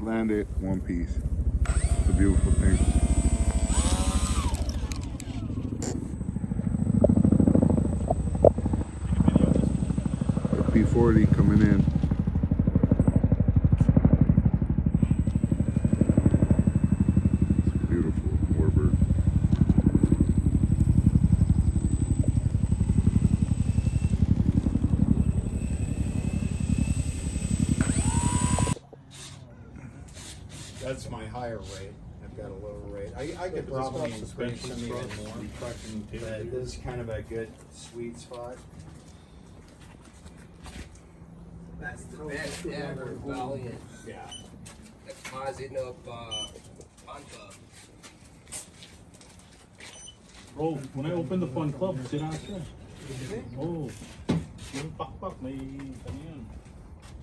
landed one piece. It's a beautiful thing. P40 coming in. It's beautiful warbird. That's my higher rate. I've got a lower rate. I could probably increase some even more, but this is kind of a good sweet spot. That's the best ever, Valiant. Yeah. Deposit of Panta. Bro, when I opened the fun club, sira siya. Oh, yung pakpak, may kanya.